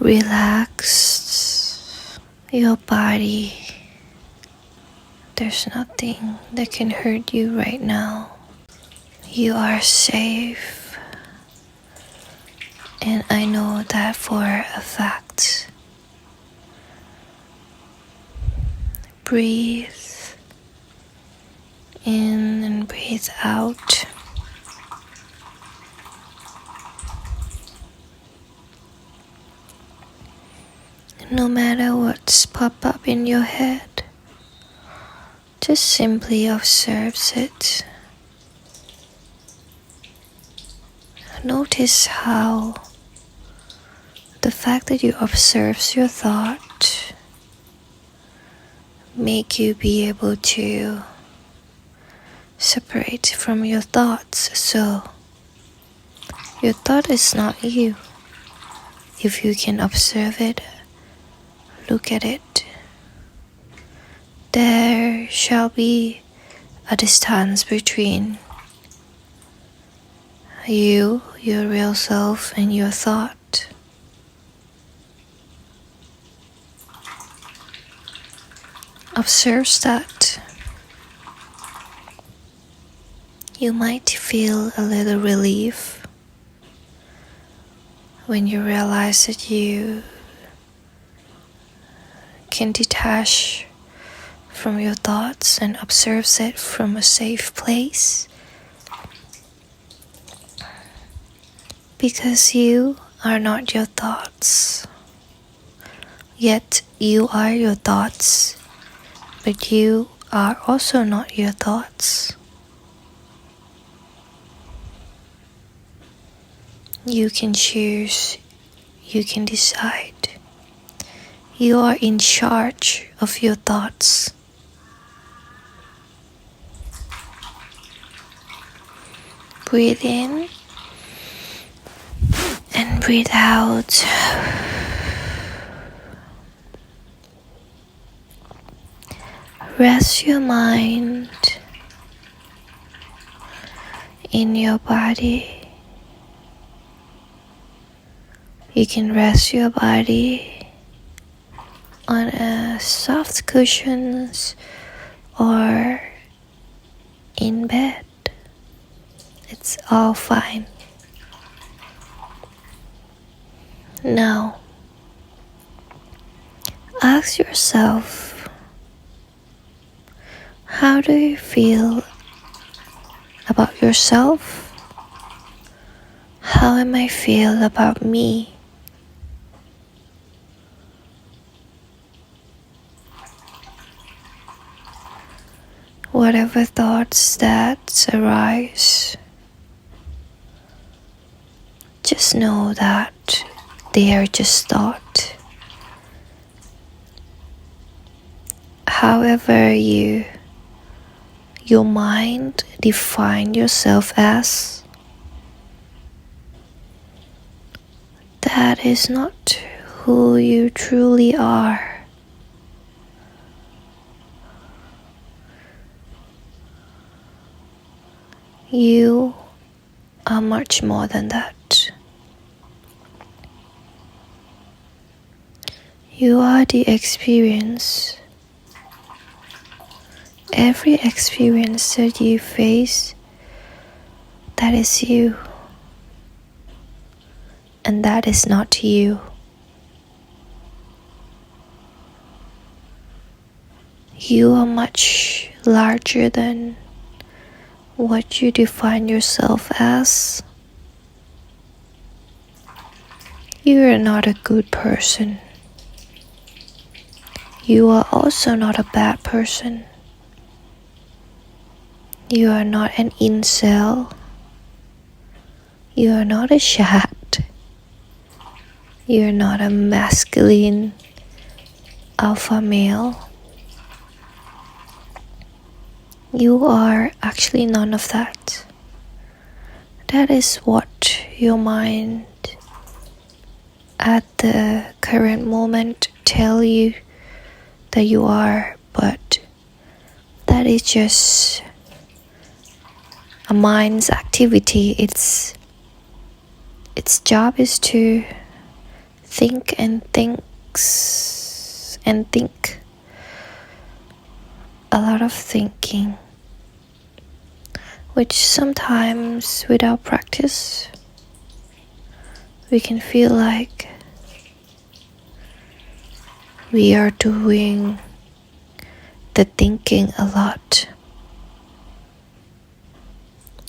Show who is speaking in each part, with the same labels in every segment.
Speaker 1: Relax your body. There's nothing that can hurt you right now. You are safe, and I know that for a fact. Breathe in and breathe out. No matter what's pop up in your head, just simply observe it. Notice how the fact that you observe your thought make you be able to separate from your thoughts. So your thought is not you. If you can observe it, look at it. There shall be a distance between you, your real self, and your thought. Observe that. You might feel a little relief when you realize that you can detach from your thoughts and observe it from a safe place. Because you are not your thoughts. Yet you are your thoughts, but you are also not your thoughts. You can choose, you can decide. You are in charge of your thoughts. Breathe in and breathe out. Rest your mind in your body. You can rest your body on a soft cushions or in bed. It's all fine. Now, ask yourself, how do you feel about yourself? How am I feel about me? Whatever thoughts that arise, just know that they are just thought. However your mind define yourself as, that is not who you truly are. You are much more than that. You are the experience. Every experience that you face, that is you. And that is not you. You are much larger than what you define yourself as. You are not a good person. You are also not a bad person. You are not an incel. You are not a chat. You are not a masculine alpha male. You are actually none of that. That is what your mind at the current moment tell you that you are, but that is just a mind's activity. Its job is to think and thinks and think a lot of thinking, which sometimes without practice we can feel like we are doing the thinking a lot.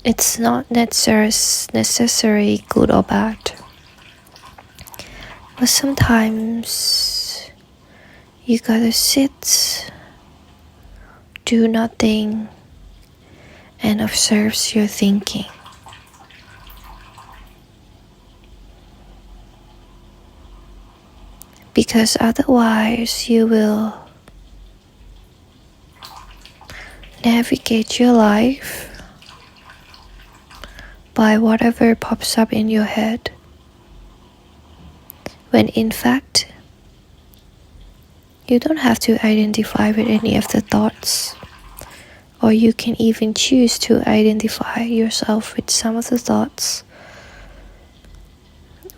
Speaker 1: It's not necessarily good or bad, but sometimes you gotta sit, do nothing, and observe your thinking. Because otherwise you will navigate your life by whatever pops up in your head, when in fact you don't have to identify with any of the thoughts, or you can even choose to identify yourself with some of the thoughts.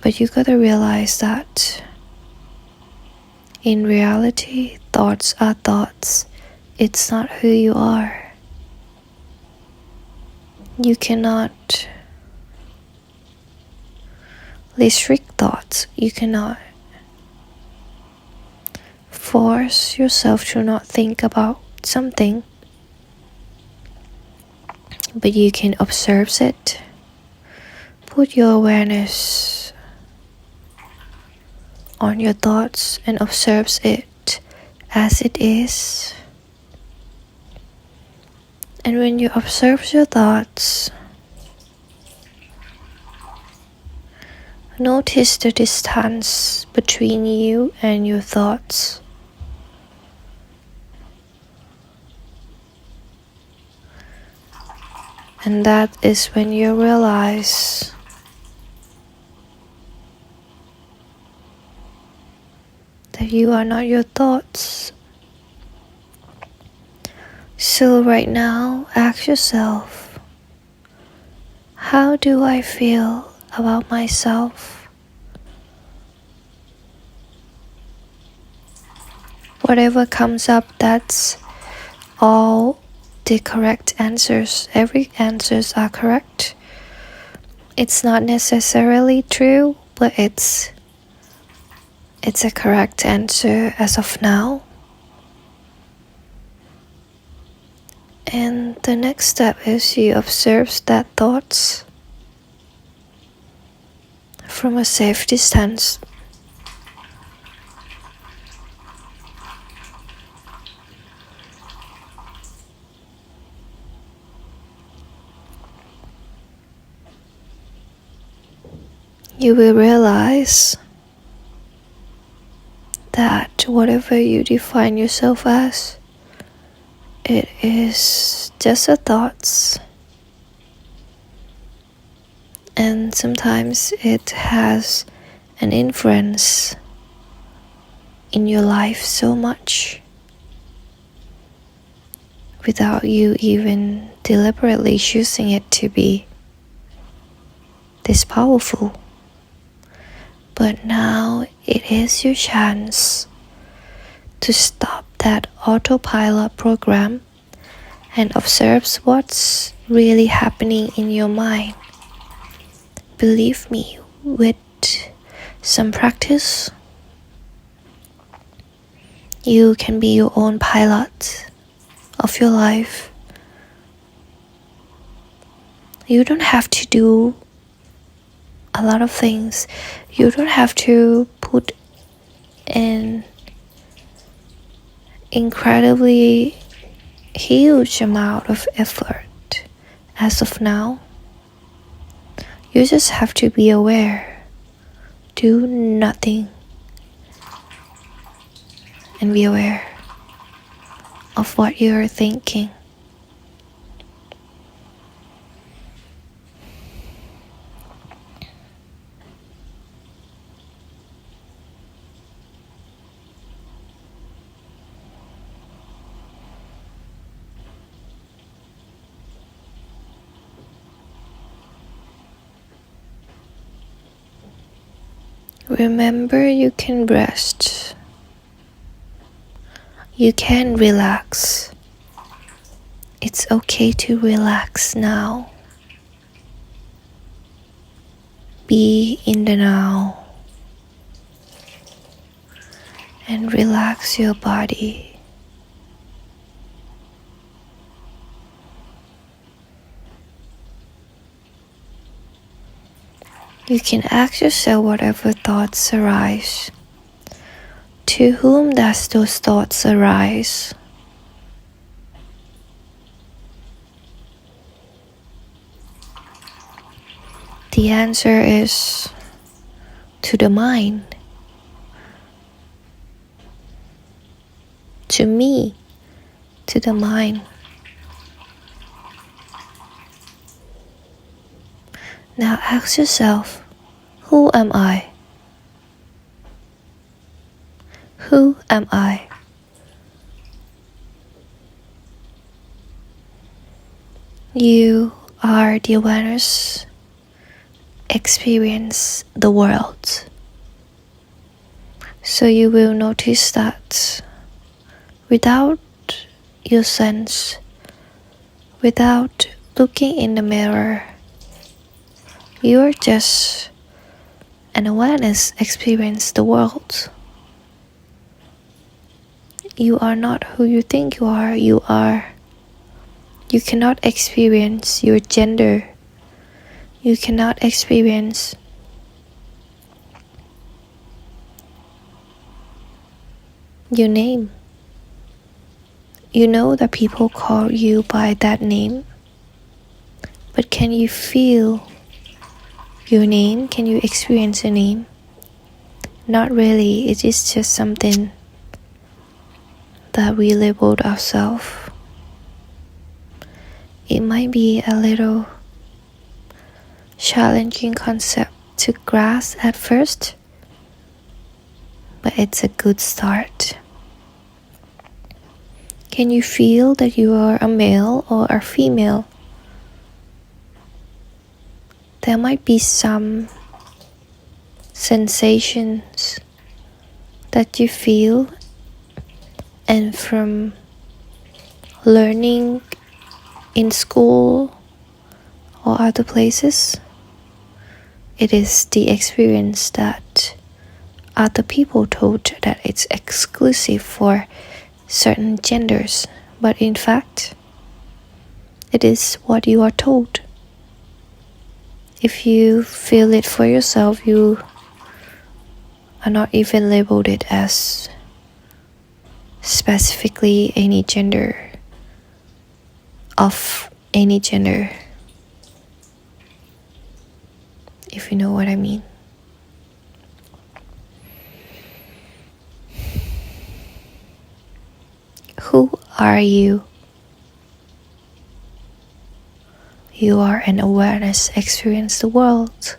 Speaker 1: But you gotta realize that in reality, thoughts are thoughts. It's not who you are. You cannot restrict thoughts. You cannot force yourself to not think about something, but you can observe it. Put your awareness on your thoughts and observe it as it is. And when you observe your thoughts, notice the distance between you and your thoughts. And that is when you realize that you are not your thoughts. So right now, ask yourself, how do I feel about myself? Whatever comes up, that's all the correct answers. Every answers are correct. It's not necessarily true, but it's a correct answer as of now. And the next step is you observe that thoughts from a safe distance. You will realize that whatever you define yourself as, it is just a thoughts. And sometimes it has an influence in your life so much without you even deliberately choosing it to be this powerful. But now it is your chance to stop that autopilot program and observe what's really happening in your mind. Believe me, with some practice, you can be your own pilot of your life. You don't have to do a lot of things. You don't have to put an incredibly huge amount of effort as of now. You just have to be aware. Do nothing and be aware of what you're thinking. Remember, you can rest. You can relax. It's okay to relax now. Be in the now and relax your body. You can ask yourself whatever thoughts arise. To whom does those thoughts arise? The answer is to the mind. To me, to the mind. Now ask yourself, who am I? Who am I? You are the awareness. Experience the world. So you will notice that without your sense, without looking in the mirror, you are just an awareness experience the world. You are not who you think you are. You cannot experience your gender. You cannot experience your name. You know that people call you by that name, but can you feel your name? Can you experience your name? Not really. It is just something that we labeled ourselves. It might be a little challenging concept to grasp at first, but it's a good start. Can you feel that you are a male or a female? There might be some sensations that you feel, and from learning in school or other places, it is the experience that other people told that it's exclusive for certain genders, but in fact, it is what you are told. If you feel it for yourself, you are not even labeled it as specifically any gender of any gender, if you know what I mean. Who are you? You are an awareness experience the world.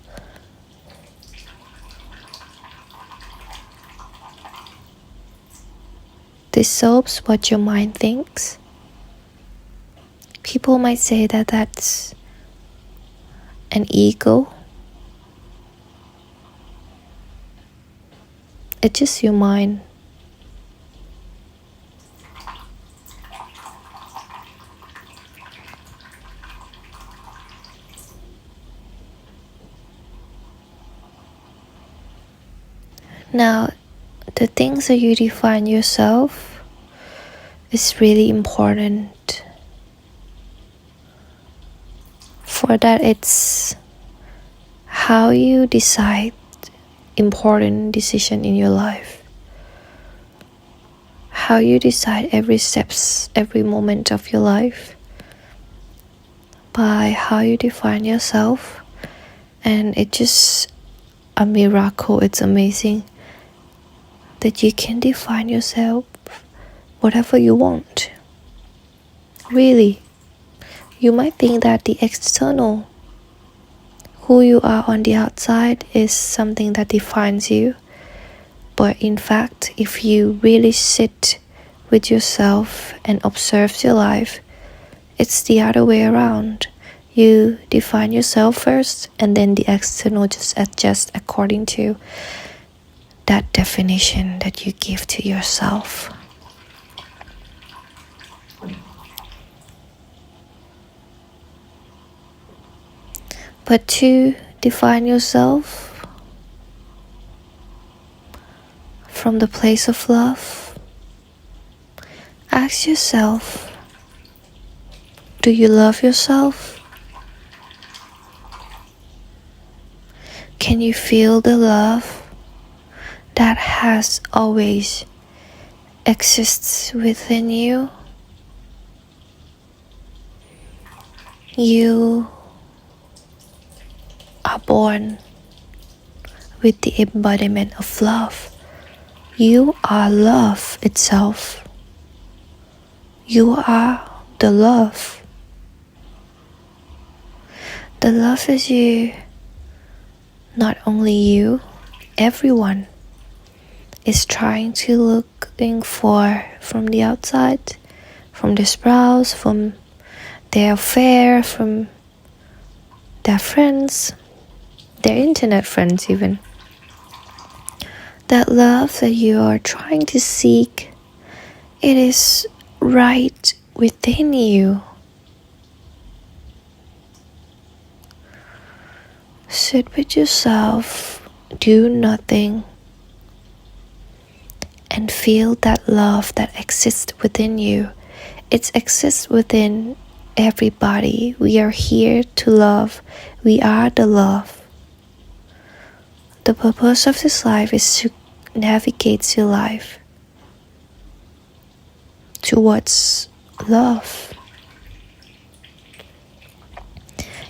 Speaker 1: This solves what your mind thinks. People might say that that's an ego. It's just your mind. Now, the things that you define yourself is really important. For that, it's how you decide important decision in your life. How you decide every steps, every moment of your life. By how you define yourself. And it's just a miracle. It's amazing that you can define yourself whatever you want. Really. You might think that the external, who you are on the outside, is something that defines you. But in fact, if you really sit with yourself and observe your life, it's the other way around. You define yourself first, and then the external just adjusts according to that definition that you give to yourself. But to define yourself from the place of love, ask yourself, do you love yourself? Can you feel the love that has always exists within you? You are born with the embodiment of love. You are love itself. You are the love. The love is you. Not only you, everyone is trying to looking for from the outside, from the spouse, from their affair, from their friends, their internet friends even. That love that you are trying to seek, it is right within you. Sit with yourself, do nothing, and feel that love that exists within you. It exists within everybody. We are here to love. We are the love. The purpose of this life is to navigate your life towards love.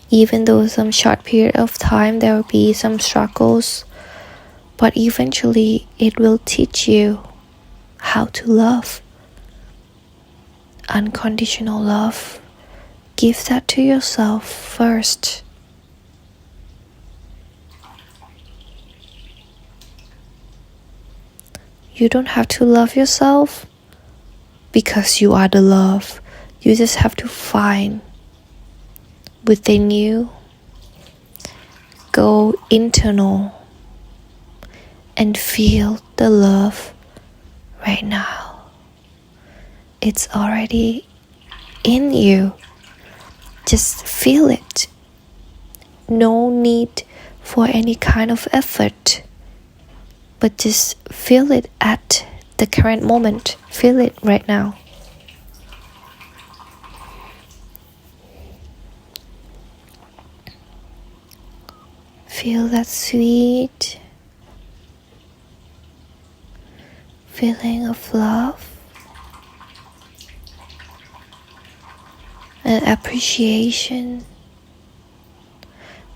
Speaker 1: Even though some short period of time there will be some struggles, but eventually it will teach you how to love. Unconditional love. Give that to yourself first. You don't have to love yourself because you are the love. You just have to find within you, go internal and feel the love right now. It's already in you. Just feel it. No need for any kind of effort, but just feel it at the current moment. Feel it right now. Feel that sweet feeling of love and appreciation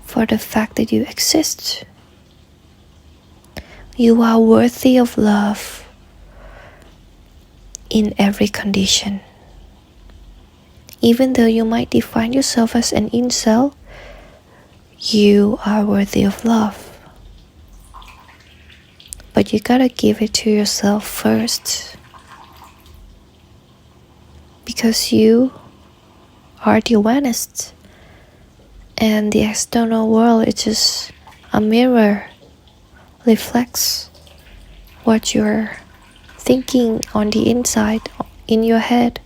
Speaker 1: for the fact that you exist. You are worthy of love in every condition. Even though you might define yourself as an incel, you are worthy of love. But you gotta give it to yourself first. Because you are the awareness. And the external world is just a mirror. Reflects what you're thinking on the inside, in your head.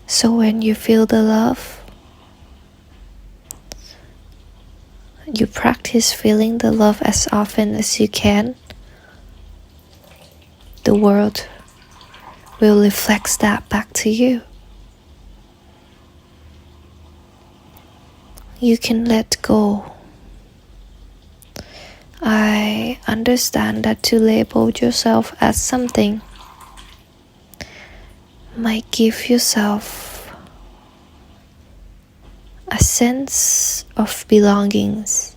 Speaker 1: So when you feel the love, you practice feeling the love as often as you can. The world will reflect that back to you. You can let go. I understand that to label yourself as something might give yourself a sense of belongings.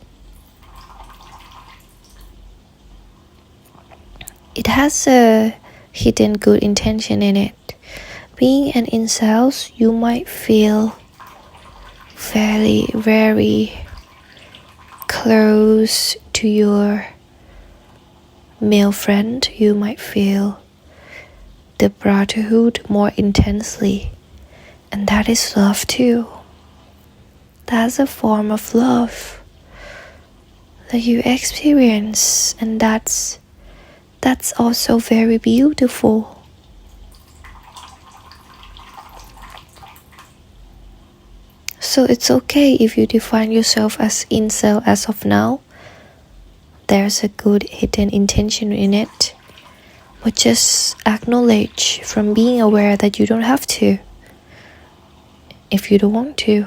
Speaker 1: It has a hidden good intention in it. Being an incels, you might feel very close to your male friend. You might feel the brotherhood more intensely, and that is love too. That's a form of love that you experience, and that's also very beautiful. So it's okay if you define yourself as incel as of now. There's a good hidden intention in it. But just acknowledge from being aware that you don't have to. If you don't want to.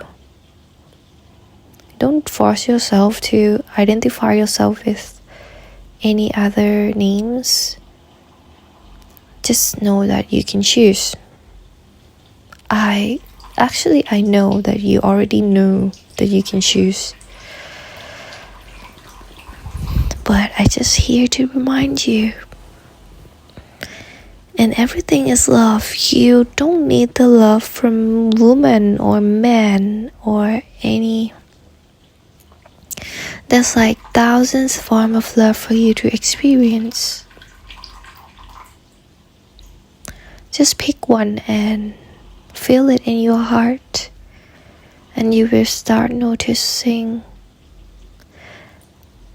Speaker 1: Don't force yourself to identify yourself with any other names. Just know that you can choose. I know that you already know that you can choose. But I just here to remind you. And everything is love. You don't need the love from woman or man or any. There's like thousands forms of love for you to experience. Just pick one and feel it in your heart, and you will start noticing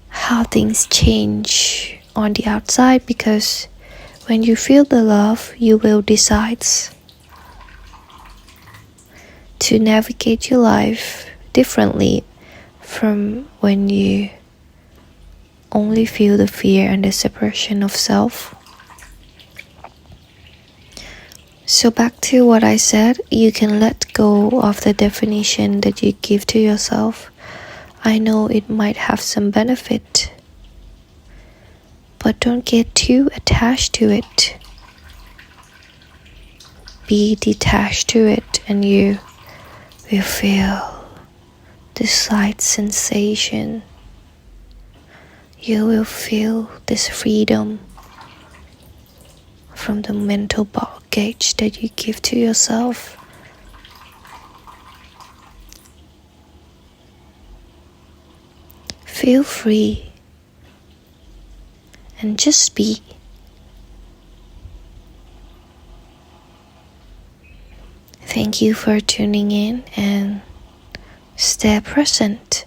Speaker 1: how things change on the outside, because when you feel the love, you will decide to navigate your life differently from when you only feel the fear and the separation of self. So back to what I said, you can let go of the definition that you give to yourself. I know it might have some benefit, but don't get too attached to it. Be detached to it, and you will feel this slight sensation. You will feel this freedom from the mental baggage that you give to yourself. Feel free and just be. Thank you for tuning in, and stay present.